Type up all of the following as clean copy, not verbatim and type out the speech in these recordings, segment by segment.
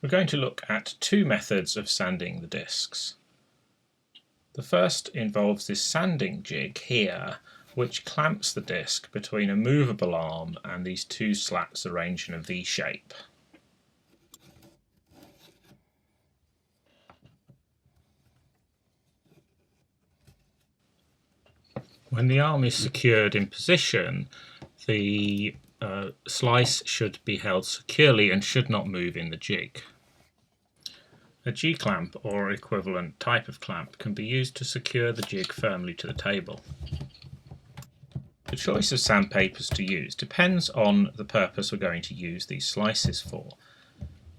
We're going to look at two methods of sanding the discs. The first involves this sanding jig here, which clamps the disc between a movable arm and these two slats arranged in a V shape. When the arm is secured in position, the slice should be held securely and should not move in the jig. A G-clamp or equivalent type of clamp can be used to secure the jig firmly to the table. The choice of sandpapers to use depends on the purpose we're going to use these slices for.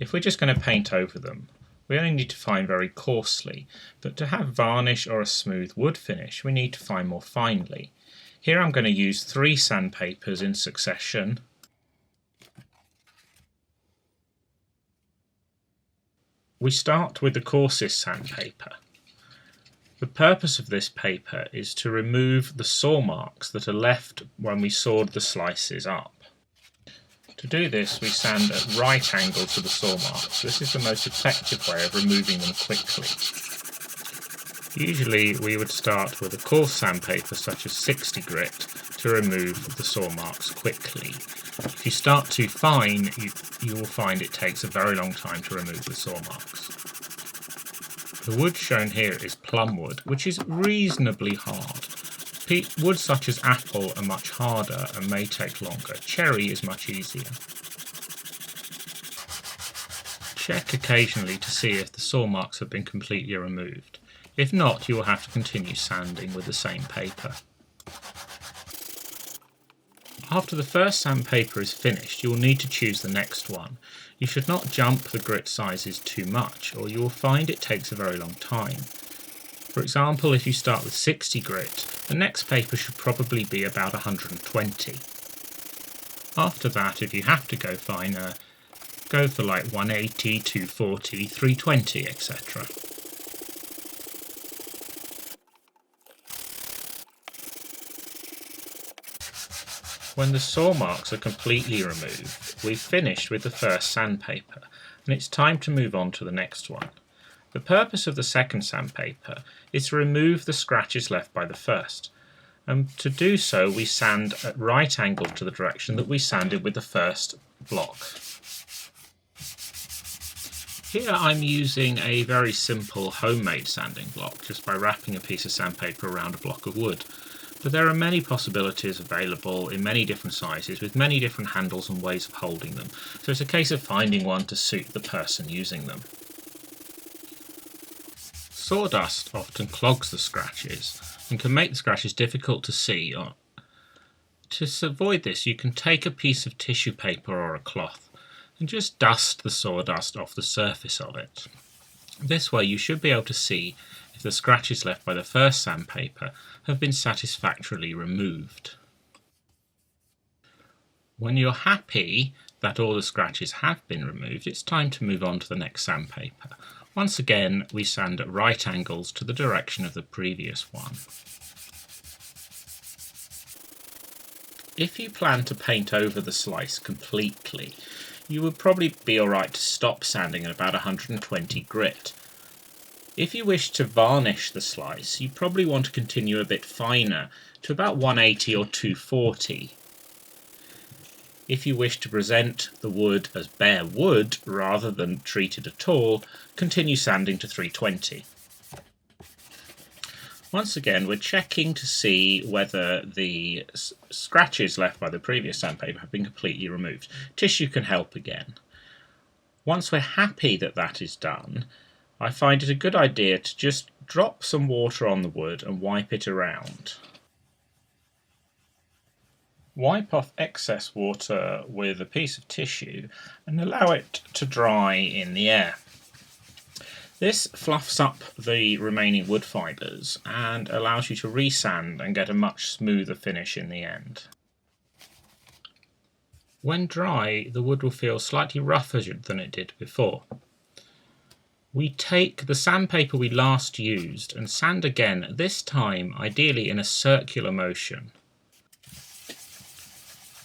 If we're just going to paint over them, we only need to fine very coarsely, but to have varnish or a smooth wood finish we need to fine more finely. Here I'm going to use 3 sandpapers in succession. We start with the coarsest sandpaper. The purpose of this paper is to remove the saw marks that are left when we sawed the slices up. To do this, we sand at right angle to the saw marks. This is the most effective way of removing them quickly. Usually we would start with a coarse sandpaper such as 60 grit to remove the saw marks quickly. If you start too fine, you will find it takes a very long time to remove the saw marks. The wood shown here is plum wood, which is reasonably hard. Wood such as apple are much harder and may take longer. Cherry is much easier. Check occasionally to see if the saw marks have been completely removed. If not, you will have to continue sanding with the same paper. After the first sandpaper is finished, you will need to choose the next one. You should not jump the grit sizes too much, or you will find it takes a very long time. For example, if you start with 60 grit, the next paper should probably be about 120. After that, if you have to go finer, go for like 180, 240, 320, etc. When the saw marks are completely removed, we've finished with the first sandpaper, and it's time to move on to the next one. The purpose of the second sandpaper is to remove the scratches left by the first, and to do so we sand at right angle to the direction that we sanded with the first block. Here I'm using a very simple homemade sanding block, just by wrapping a piece of sandpaper around a block of wood. But there are many possibilities available in many different sizes with many different handles and ways of holding them, so it's a case of finding one to suit the person using them. Sawdust often clogs the scratches and can make the scratches difficult to see. To avoid this, you can take a piece of tissue paper or a cloth and just dust the sawdust off the surface of it. This way you should be able to see if the scratches left by the first sandpaper have been satisfactorily removed. When you're happy that all the scratches have been removed, it's time to move on to the next sandpaper. Once again, we sand at right angles to the direction of the previous one. If you plan to paint over the slice completely, you would probably be alright to stop sanding at about 120 grit. If you wish to varnish the slice, you probably want to continue a bit finer to about 180 or 240. If you wish to present the wood as bare wood rather than treat it at all, continue sanding to 320. Once again, we're checking to see whether the scratches left by the previous sandpaper have been completely removed. Tissue can help again. Once we're happy that that is done, I find it a good idea to just drop some water on the wood and wipe it around. Wipe off excess water with a piece of tissue and allow it to dry in the air. This fluffs up the remaining wood fibres and allows you to resand and get a much smoother finish in the end. When dry, the wood will feel slightly rougher than it did before. We take the sandpaper we last used and sand again, this time ideally in a circular motion.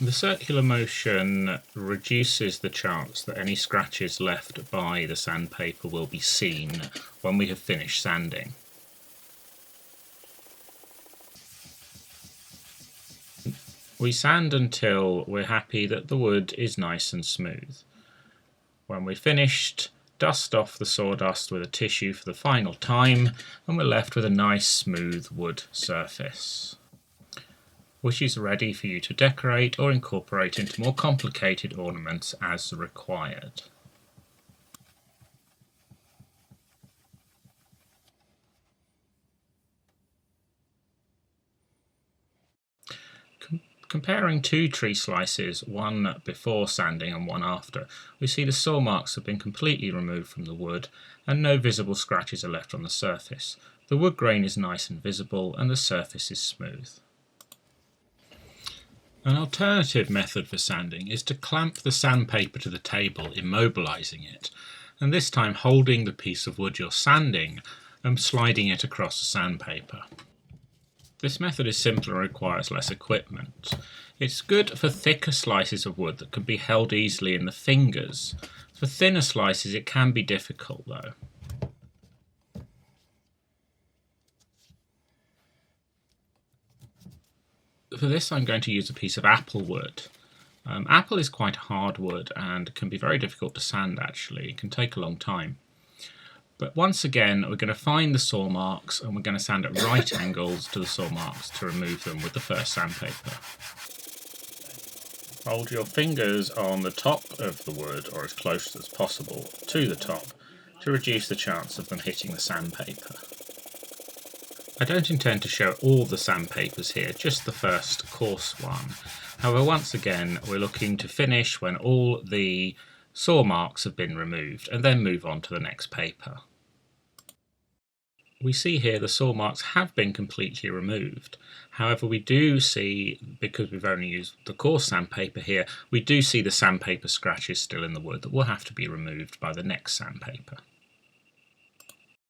The circular motion reduces the chance that any scratches left by the sandpaper will be seen when we have finished sanding. We sand until we're happy that the wood is nice and smooth. When we're finished, dust off the sawdust with a tissue for the final time, and we're left with a nice smooth wood surface, which is ready for you to decorate or incorporate into more complicated ornaments as required. Comparing two tree slices, one before sanding and one after, we see the saw marks have been completely removed from the wood and no visible scratches are left on the surface. The wood grain is nice and visible and the surface is smooth. An alternative method for sanding is to clamp the sandpaper to the table, immobilizing it, and this time holding the piece of wood you're sanding and sliding it across the sandpaper. This method is simpler and requires less equipment. It's good for thicker slices of wood that can be held easily in the fingers. For thinner slices it can be difficult though. For this I'm going to use a piece of apple wood. Apple is quite hard wood and can be very difficult to sand actually. It can take a long time. But once again, we're going to find the saw marks and we're going to sand at right angles to the saw marks to remove them with the first sandpaper. Hold your fingers on the top of the wood, or as close as possible to the top, to reduce the chance of them hitting the sandpaper. I don't intend to show all the sandpapers here, just the first coarse one. However, once again, we're looking to finish when all the saw marks have been removed and then move on to the next paper. We see here the saw marks have been completely removed. However, we do see, because we've only used the coarse sandpaper here, we do see the sandpaper scratches still in the wood that will have to be removed by the next sandpaper.